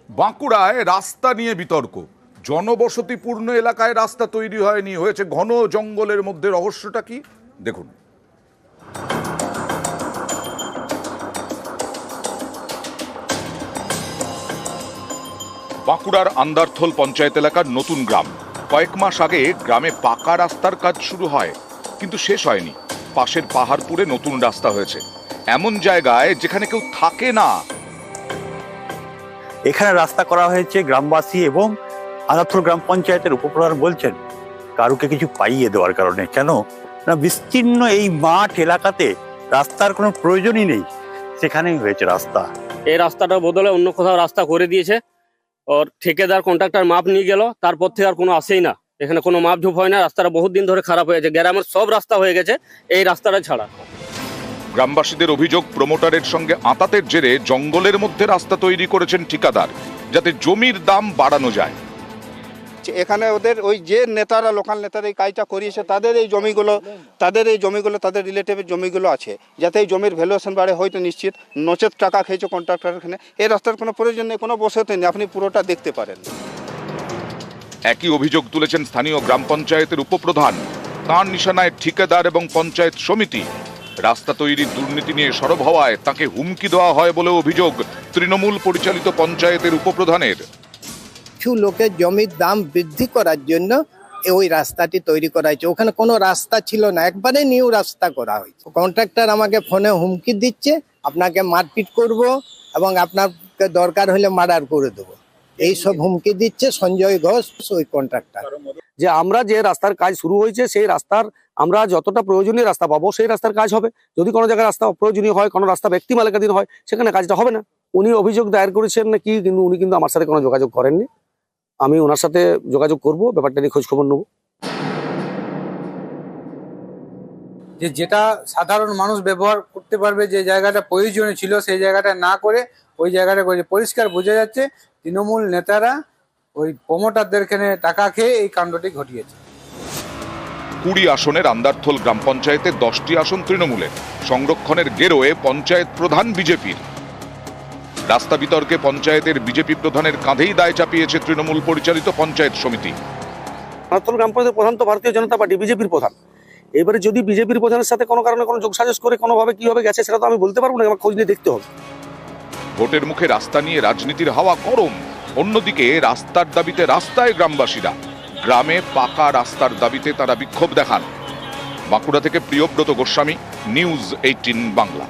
বাঁকুড়ায় রাস্তা নিয়ে বিতর্ক। জনবসতিপূর্ণ এলাকায় রাস্তা তৈরি হয়নি, হয়েছে ঘন জঙ্গলের মধ্যে। রহস্যটা কি দেখুন। বাঁকুড়ার আন্দারথল পঞ্চায়েত এলাকার নতুন গ্রাম। কয়েক মাস আগে গ্রামে পাকা রাস্তার কাজ শুরু হয়, কিন্তু শেষ হয়নি। পাশের পাহাড়পুরে নতুন রাস্তা হয়েছে এমন জায়গায় যেখানে কেউ থাকে না। এখানে রাস্তা করা হয়েছে গ্রামবাসী এবং আন্দারথল গ্রাম পঞ্চায়েতের উপপ্রধান বলছেন কারুকে কিছু পাইয়ে দেওয়ার কারণে। কেন না, বিস্তীর্ণ এই মাঠ এলাকাতে রাস্তার কোনো প্রয়োজনই নেই, সেখানেই হয়েছে রাস্তা। এই রাস্তাটার বদলে অন্য কোথাও রাস্তা করে দিয়েছে। ওর ঠিকাদার কন্ট্রাক্টর মাপ নিয়ে গেল, তারপর থেকে আর কোনো আসেই না। এখানে কোনো মাপ ঝুপ হয় না। রাস্তাটা বহুত দিন ধরে খারাপ হয়েছে। গ্রামের সব রাস্তা হয়ে গেছে, এই রাস্তাটা ছাড়া। গ্রামবাসীদের অভিযোগ, প্রমোটারের সঙ্গে আঁতাতের জেরে জঙ্গলের মধ্যে রাস্তা তৈরি করেছেন ঠিকাদার, যাতে জমির দাম বাড়ানো যায়। এখানে ওদের ওই যে নেতারা, লোকাল নেতারা এই কাজটা করিয়েছে, তাদের এই জমিগুলো তাদের রিলেটিভের জমিগুলো আছে, যাতে এই জমির ভ্যালুয়েশন বাড়ে, হয়তো নিশ্চিত। নচেত টাকা খেয়েছে কন্ট্রাক্টর। এখানে এই রাস্তার কোনো প্রয়োজন নেই, কোনো বসতি নেই, আপনি পুরোটা দেখতে পারেন। একই অভিযোগ তুলেছেন স্থানীয় গ্রাম পঞ্চায়েতের উপপ্রধান। তাঁর নিশানায় ঠিকাদার এবং পঞ্চায়েত সমিতি। রাস্তা তৈরির দুর্নীতি নিয়ে সরব হওয়ায় তাকে হুমকি দেওয়া হয় বলে অভিযোগ তৃণমূল পরিচালিত পঞ্চায়েতের উপপ্রধানের। কিছু লোকের জমির দাম বৃদ্ধি করার জন্য ওই রাস্তাটি তৈরি করা হয়েছে। ওখানে কোনো রাস্তা ছিল না, একবারে নিউ রাস্তা করা হয়েছে। কন্ট্রাক্টর আমাকে ফোনে হুমকি দিচ্ছে, আপনাকে মারপিট করব এবং আপনাকে দরকার হলে মার্ডার করে দেবো, এইসব হুমকি দিচ্ছে সঞ্জয় ঘোষ, ওই কন্ট্রাক্টর। যে আমরা যে রাস্তার কাজ শুরু হয়েছে, সেই রাস্তার আমরা যতটা প্রয়োজনীয় রাস্তা পাবো, সেই রাস্তার কাজ হবে। যদি কোনো জায়গায় রাস্তা অপ্রয়োজনীয় হয়, কোনো রাস্তা ব্যক্তি মালিকাধীন হয়, সেখানে কাজটা হবে না। উনি অভিযোগ দায়ের করেছেন নাকি, কিন্তু উনি কিন্তু আমার সাথে কোনো যোগাযোগ করেননি। আমি ওনার সাথে যোগাযোগ করব, ব্যাপারটা নিয়ে খোঁজ খবর নেব। যেটা সাধারণ মানুষ ব্যবহার করতে পারবে, যে জায়গাটা প্রয়োজনীয় ছিল সেই জায়গাটা না করে ওই জায়গাটা করে। পরিষ্কার বোঝা যাচ্ছে তৃণমূল নেতারা ওই প্রমোটারদের এখানে টাকা খেয়ে এই কাণ্ডটি ঘটিয়েছে। 20 আসনের আন্দারথল গ্রাম পঞ্চায়েতের 10টি আসন তৃণমূলের। সংরক্ষণের গেরোয়ে পঞ্চায়েত প্রধান বিজেপির। রাস্তা বিতর্কে পঞ্চায়েতের বিজেপি প্রধানের কাঁধেই দায় চাপিয়েছে তৃণমূল পরিচালিত পঞ্চায়েত সমিতি। আন্দারথল গ্রাম পঞ্চায়েতের প্রধান তো ভারতীয় জনতা পার্টি, বিজেপির প্রধান। এবারে যদি বিজেপির প্রধানের সাথে কোনো কারণে কোনো যোগসাজশ করে কোনোভাবে কিভাবে গেছে, সেটা তো আমি বলতে পারবো না, আমার খোঁজ নিয়ে দেখতে হবে। ভোটের মুখে রাস্তা নিয়ে রাজনীতির হাওয়া গরম। অন্যদিকে রাস্তার দাবিতে রাস্তায় গ্রামবাসীরা। গ্রামে পাকা রাস্তার দাবিতে তারা বিক্ষোভ দেখান। বাঁকুড়া থেকে প্রিয়ব্রত গোস্বামী, নিউজ 18 বাংলা।